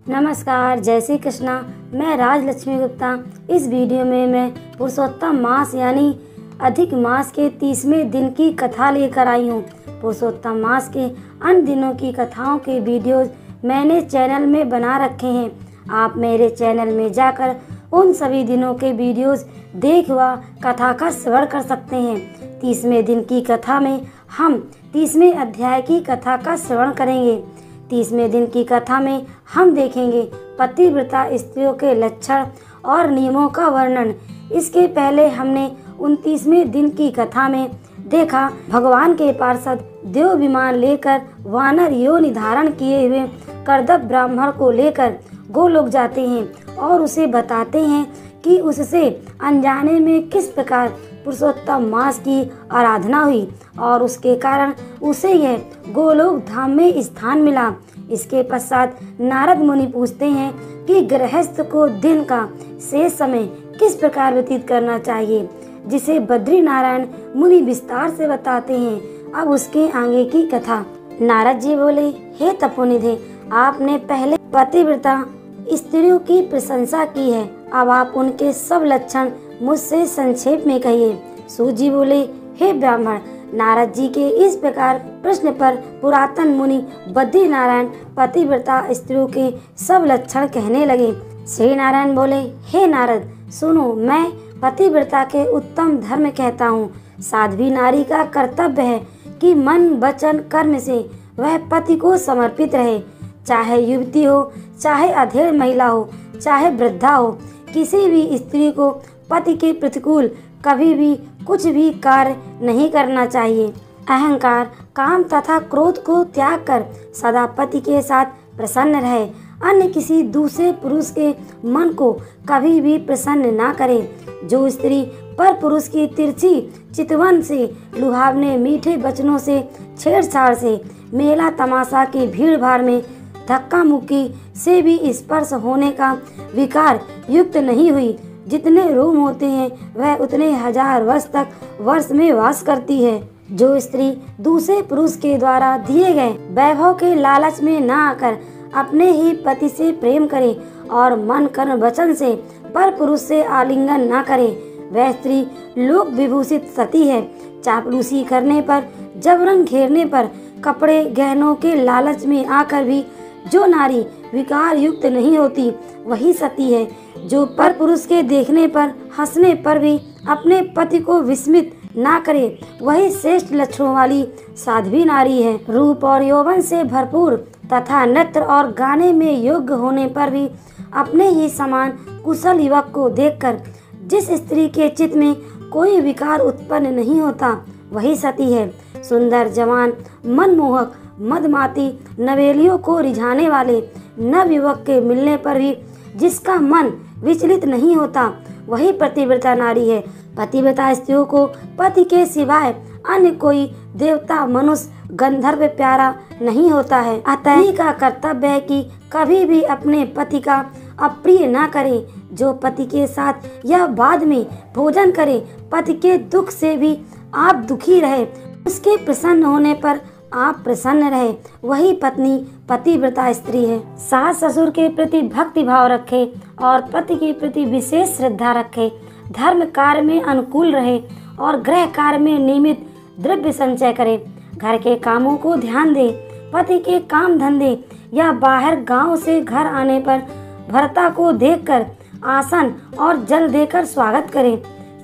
नमस्कार, जय श्री कृष्णा। मैं राजलक्ष्मी गुप्ता। इस वीडियो में मैं पुरुषोत्तम मास यानी अधिक मास के 30वें दिन की कथा लेकर आई हूँ। पुरुषोत्तम मास के अन्य दिनों की कथाओं के वीडियोज मैंने चैनल में बना रखे हैं। आप मेरे चैनल में जाकर उन सभी दिनों के वीडियोज देख व कथा का श्रवण कर सकते हैं। 30वें दिन की कथा में हम 30वें अध्याय की कथा का श्रवण करेंगे। 30वें दिन की कथा में हम देखेंगे पतिव्रता स्त्रियों के लक्षण और नियमों का वर्णन। इसके पहले हमने 29वें दिन की कथा में देखा भगवान के पार्षद देव विमान लेकर वानर योनि धारण किए हुए कर्दभ ब्राह्मण को लेकर गोलोक जाते हैं और उसे बताते हैं कि उससे अनजाने में किस प्रकार पुरुषोत्तम मास की आराधना हुई और उसके कारण उसे यह गोलोक धाम में स्थान मिला। इसके पश्चात नारद मुनि पूछते हैं कि गृहस्थ को दिन का शेष समय किस प्रकार व्यतीत करना चाहिए, जिसे बद्री नारायण मुनि विस्तार से बताते हैं। अब उसके आगे की कथा। नारद जी बोले, हे तपोनिधे, आपने पहले पतिव्रता स्त्रियों की प्रशंसा की है, अब आप उनके सब लक्षण मुझसे संक्षेप में कहिए। सूत जी बोले, हे ब्राह्मण, नारद जी के इस प्रकार प्रश्न पर पुरातन मुनि बद्री नारायण पतिव्रता स्त्रियों के सब लक्षण कहने लगे। श्री नारायण बोले, हे नारद, सुनो, मैं पतिव्रता के उत्तम धर्म कहता हूँ। साध्वी नारी का कर्तव्य है कि मन वचन कर्म से वह पति को समर्पित रहे, चाहे युवती हो, चाहे अधेड़ महिला हो, चाहे वृद्धा हो। किसी भी स्त्री को पति के प्रतिकूल कभी भी कुछ भी कार्य नहीं करना चाहिए। अहंकार, काम तथा क्रोध को त्याग कर सदा पति के साथ प्रसन्न रहे। अन्य किसी दूसरे पुरुष के मन को कभी भी प्रसन्न ना करे। जो स्त्री पर पुरुष की तिरछी चितवन से, लुभावने मीठे वचनों से, छेड़छाड़ से, मेला तमाशा की भीड़ भाड़ में धक्का मुक्की से भी स्पर्श होने का विकार युक्त नहीं हुई, जितने रोम होते हैं वह उतने हजार वर्ष तक वर्ष में वास करती है। जो स्त्री दूसरे पुरुष के द्वारा दिए गए वैभव के लालच में न आकर अपने ही पति से प्रेम करे और मन कर्म वचन से पर पुरुष से आलिंगन न करे, वह स्त्री लोक विभूषित सती है। चापलूसी करने पर, जबरन घेरने पर, कपड़े गहनों के लालच में आकर भी जो नारी विकार युक्त नहीं होती वही सती है। जो पर पुरुष के देखने पर, हंसने पर भी अपने पति को विस्मित ना करे वही श्रेष्ठ लक्षणों वाली साध्वी नारी है। रूप और यौवन से भरपूर तथा नृत्य और गाने में योग्य होने पर भी अपने ही समान कुशल युवक को देखकर जिस स्त्री के चित्त में कोई विकार उत्पन्न नहीं होता वही सती है। सुंदर, जवान, मनमोहक, मदमाती, नवेलियों को रिझाने वाले नव युवक के मिलने पर भी जिसका मन विचलित नहीं होता वही पतिव्रता नारी है। पतिव्रता स्त्रियों को पति के सिवाय अन्य कोई देवता, मनुष्य, गंधर्व प्यारा नहीं होता है। अतः ही का कर्तव्य है कि कभी भी अपने पति का अप्रिय न करे। जो पति के साथ या बाद में भोजन करे, पति के दुख से भी आप दुखी रहे, उसके प्रसन्न होने पर आप प्रसन्न रहे, वही पत्नी पतिव्रता स्त्री है। सास ससुर के प्रति भक्ति भाव रखे और पति के प्रति विशेष श्रद्धा रखे, धर्म कार्य में अनुकूल रहे और गृह कार्य में नियमित द्रव्य संचय करे, घर के कामों को ध्यान दे, पति के काम धंधे या बाहर गांव से घर आने पर भर्ता को देखकर आसन और जल देकर स्वागत करे,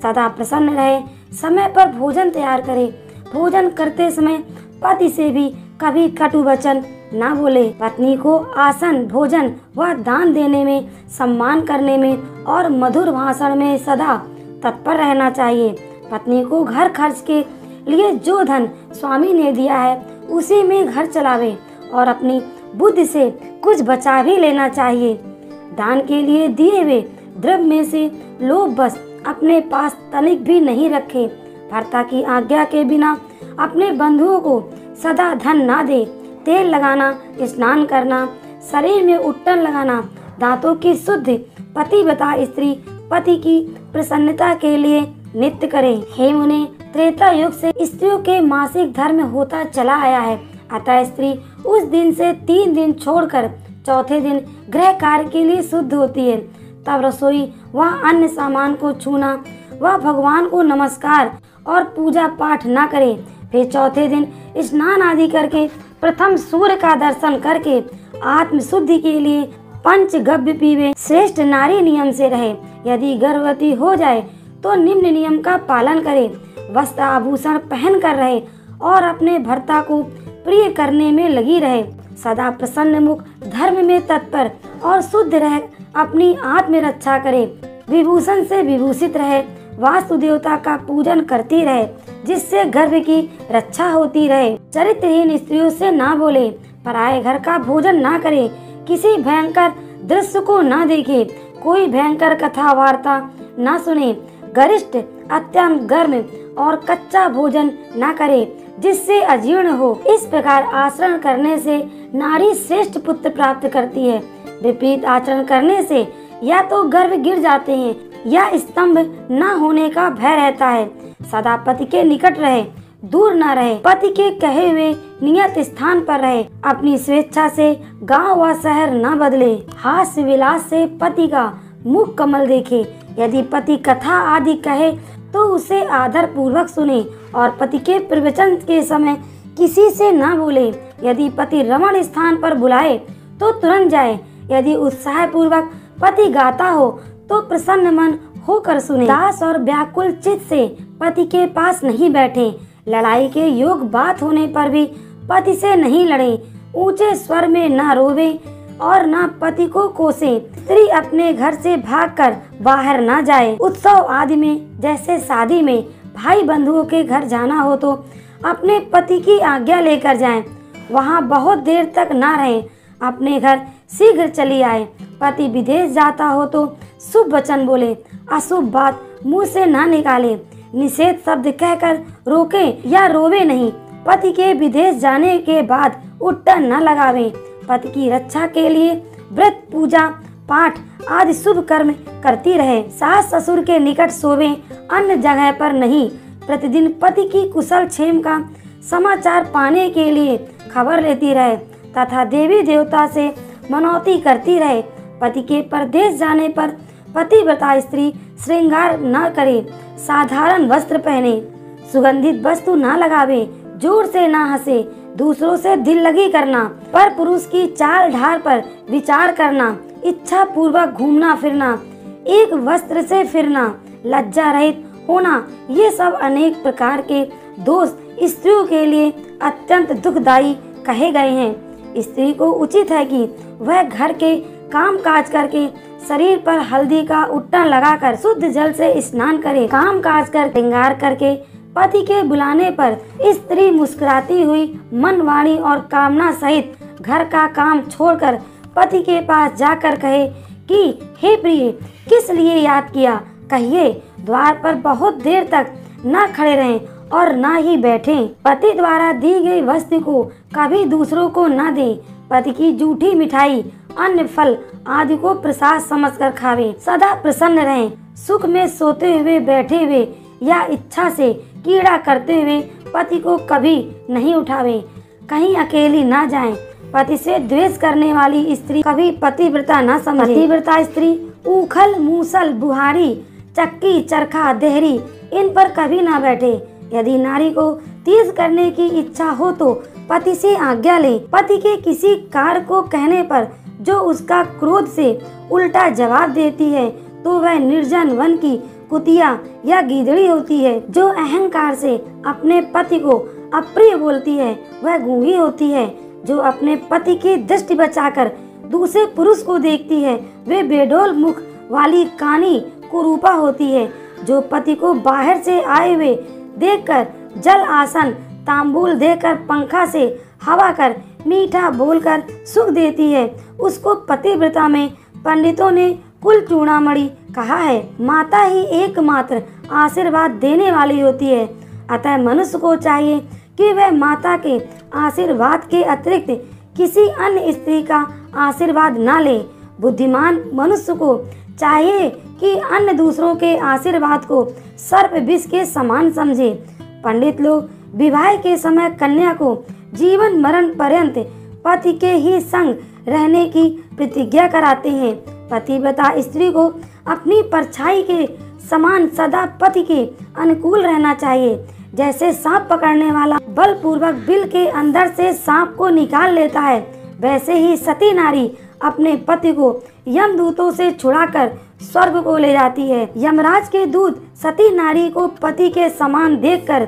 सदा प्रसन्न रहे, समय पर भोजन तैयार करे, भोजन करते समय पति से भी कभी कटु वचन न बोले। पत्नी को आसन, भोजन व दान देने में, सम्मान करने में और मधुर भाषण में सदा तत्पर रहना चाहिए। पत्नी को घर खर्च के लिए जो धन स्वामी ने दिया है उसी में घर चलावे और अपनी बुद्धि से कुछ बचा भी लेना चाहिए। दान के लिए दिए हुए द्रव्य में से लोभवश अपने पास तनिक भी नहीं रखे। भर्ता की आज्ञा के बिना अपने बंधुओं को सदा धन ना दे। तेल लगाना, स्नान करना, शरीर में उट्टन लगाना, दांतों की शुद्धि पतिव्रता स्त्री पति की प्रसन्नता के लिए नित्य करे। हे मुने, त्रेता युग से स्त्रियों के मासिक धर्म होता चला आया है। अतः स्त्री उस दिन से 3 दिन छोड़कर चौथे दिन गृह कार्य के लिए शुद्ध होती है। तब रसोई व अन्य सामान को छूना व भगवान को नमस्कार और पूजा पाठ न करे। फिर चौथे दिन स्नान आदि करके प्रथम सूर्य का दर्शन करके आत्म शुद्धि के लिए पंचगव्य पीवे। श्रेष्ठ नारी नियम से रहे। यदि गर्भवती हो जाए तो निम्न नियम का पालन करे। वस्त्र आभूषण पहन कर रहे और अपने भर्ता को प्रिय करने में लगी रहे। सदा प्रसन्न मुख, धर्म में तत्पर और शुद्ध रह अपनी आत्म रक्षा करे। विभूषण से विभूषित रहे। वास्तु देवता का पूजन करती रहे, जिससे गर्भ की रक्षा होती रहे। चरित्रहीन स्त्रियों से ना बोले, पराये घर का भोजन ना करे, किसी भयंकर दृश्य को ना देखे, कोई भयंकर कथा वार्ता ना सुने, गरिष्ठ अत्यंत गर्म और कच्चा भोजन ना करे जिससे अजीर्ण हो। इस प्रकार आचरण करने से नारी श्रेष्ठ पुत्र प्राप्त करती है। विपरीत आचरण करने से या तो गर्भ गिर जाते हैं या स्तंभ न होने का भय रहता है। सदा पति के निकट रहे, दूर न रहे, पति के कहे हुए नियत स्थान पर रहे। अपनी स्वेच्छा से गांव व शहर न बदले। हास्य विलास से पति का मुख कमल देखे। यदि पति कथा आदि कहे तो उसे आदर पूर्वक सुने और पति के प्रवचन के समय किसी से न बोले। यदि पति रमण स्थान पर बुलाए तो तुरंत जाए। यदि उत्साह पूर्वक पति गाता हो तो प्रसन्न मन होकर सुने। दास और व्याकुल चित्त से पति के पास नहीं बैठे। लड़ाई के योग बात होने पर भी पति से नहीं लड़े। ऊंचे स्वर में न रोवे और न पति को कोसे। स्त्री अपने घर से भागकर बाहर न जाए। उत्सव आदि में, जैसे शादी में भाई बंधुओं के घर जाना हो तो अपने पति की आज्ञा लेकर जाएं। वहां बहुत देर तक न रहे, अपने घर शीघ्र चली आए। पति विदेश जाता हो तो शुभ वचन बोले, अशुभ बात मुंह से न निकाले। निषेध शब्द कहकर रोके या रोवे नहीं। पति के विदेश जाने के बाद उट्टन न लगावे। पति की रक्षा के लिए व्रत, पूजा पाठ आदि शुभ कर्म करती रहे। सास ससुर के निकट सोवे, अन्य जगह पर नहीं। प्रतिदिन पति की कुशल क्षेम का समाचार पाने के लिए खबर लेती रहे तथा देवी देवता से मनौती करती रहे। पति के परदेश जाने पर पतिव्रता स्त्री श्रृंगार न करे, साधारण वस्त्र पहने, सुगंधित वस्तु न लगावे, जोर से न हंसे, दूसरों से दिल लगी करना, पर पुरुष की चाल ढाल पर विचार करना, इच्छा पूर्वक घूमना फिरना, एक वस्त्र से फिरना, लज्जा रहित होना, ये सब अनेक प्रकार के दोष स्त्रियों के लिए अत्यंत दुखदायी कहे गए हैं। स्त्री को उचित है कि वह घर के काम काज करके शरीर पर हल्दी का उट्टन लगाकर शुद्ध जल से स्नान करे। काम काज कर श्रृंगार करके पति के बुलाने पर स्त्री मुस्कुराती हुई मन, वाणी और कामना सहित घर का काम छोड़कर पति के पास जाकर कहे कि हे प्रिय, किस लिए याद किया, कहिए। द्वार पर बहुत देर तक न खड़े रहें और न ही बैठें। पति द्वारा दी गई वस्तु को कभी दूसरों को न दें। पति की जूठी मिठाई, अन्न, फल आदि को प्रसाद समझकर खावे। सदा प्रसन्न रहें। सुख में सोते हुए, बैठे हुए या इच्छा से कीड़ा करते हुए पति को कभी नहीं उठावे। कहीं अकेली न जाएं। पति से द्वेष करने वाली स्त्री कभी पतिव्रता न समझे। पतिव्रता स्त्री ऊखल, मूसल, बुहारी, चक्की, चरखा, देहरी इन पर कभी न बैठे। यदि नारी को तीज करने की इच्छा हो तो पति से आज्ञा ले। पति के किसी कार्य को कहने पर जो उसका क्रोध से उल्टा जवाब देती है तो वह निर्जन वन की कुतिया या गीदड़ी होती है। जो अहंकार से अपने पति को अप्रिय बोलती है वह गूंगी होती है। जो अपने पति की दृष्टि बचाकर दूसरे पुरुष को देखती है वे बेडोल मुख वाली कानी कुरूपा होती है। जो पति को बाहर से आए हुए देखकर जल आसन तांबूल देकर पंखा से हवा कर मीठा बोलकर सुख देती है उसको पतिव्रता में पंडितों ने कुल चूड़ामणि कहा है। माता ही एकमात्र आशीर्वाद देने वाली होती है। अतः मनुष्य को चाहिए कि वह माता के आशीर्वाद के अतिरिक्त किसी अन्य स्त्री का आशीर्वाद न ले। बुद्धिमान मनुष्य को चाहिए कि अन्य दूसरों के आशीर्वाद को सर्प विष के समान समझे। पंडित लोग विवाह के समय कन्या को जीवन मरण पर्यंत पति के ही संग रहने की प्रतिज्ञा कराते हैं। पतिव्रता स्त्री को अपनी परछाई के समान सदा पति के अनुकूल रहना चाहिए। जैसे सांप पकड़ने वाला बलपूर्वक बिल के अंदर से सांप को निकाल लेता है, वैसे ही सती नारी अपने पति को यमदूतों से छुड़ाकर स्वर्ग को ले जाती है। यमराज के दूत सती नारी को पति के समान देखकर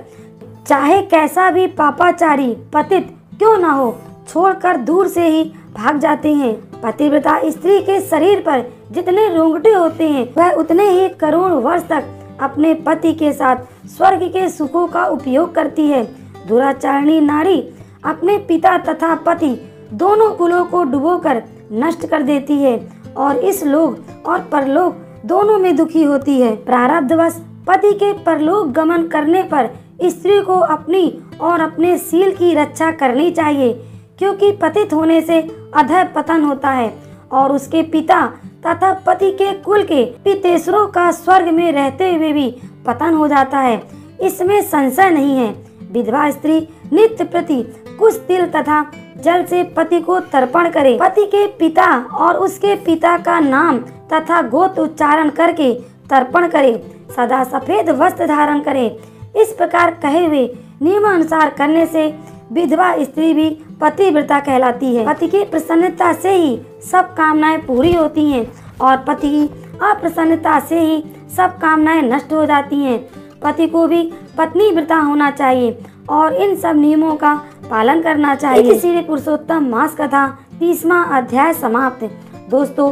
चाहे कैसा भी पापाचारी पतित क्यों न हो, छोड़कर दूर से ही भाग जाते हैं। पतिव्रता स्त्री के शरीर पर जितने रोंगटे होते हैं, वह उतने ही करोड़ वर्ष तक अपने पति के साथ स्वर्ग के सुखों का उपयोग करती है। दुराचारणी नारी अपने पिता तथा पति दोनों कुलों को डुबोकर नष्ट कर देती है और इस लोक और परलोक दोनों में दुखी होती है। प्रारब्धवश पति के परलोक गमन करने पर स्त्री को अपनी और अपने शील की रक्षा करनी चाहिए, क्योंकि पतित होने से अधः पतन होता है और उसके पिता तथा पति के कुल के पितेश्वरों का स्वर्ग में रहते हुए भी पतन हो जाता है, इसमें संशय नहीं है। विधवा स्त्री नित्य प्रति कुछ तिल तथा जल से पति को तर्पण करे, पति के पिता और उसके पिता का नाम तथा गोत्र उच्चारण करके तर्पण करे, सदा सफेद वस्त्र धारण करे। इस प्रकार कहे हुए नियमानुसार करने से विधवा स्त्री भी पतिव्रता कहलाती है। पति की प्रसन्नता से ही सब कामनाएं पूरी होती हैं और पति की अप्रसन्नता से ही सब कामनाएं नष्ट हो जाती हैं। पति को भी पत्नी व्रता होना चाहिए और इन सब नियमों का पालन करना चाहिए। इसी पुरुषोत्तम मास कथा 30वां अध्याय समाप्त। दोस्तों,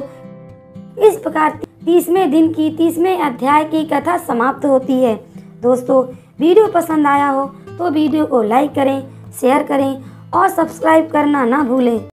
इस प्रकार 30वें दिन की 30वें अध्याय की कथा समाप्त होती है। दोस्तों, वीडियो पसंद आया हो तो वीडियो को लाइक करें, शेयर करें और सब्सक्राइब करना ना भूलें।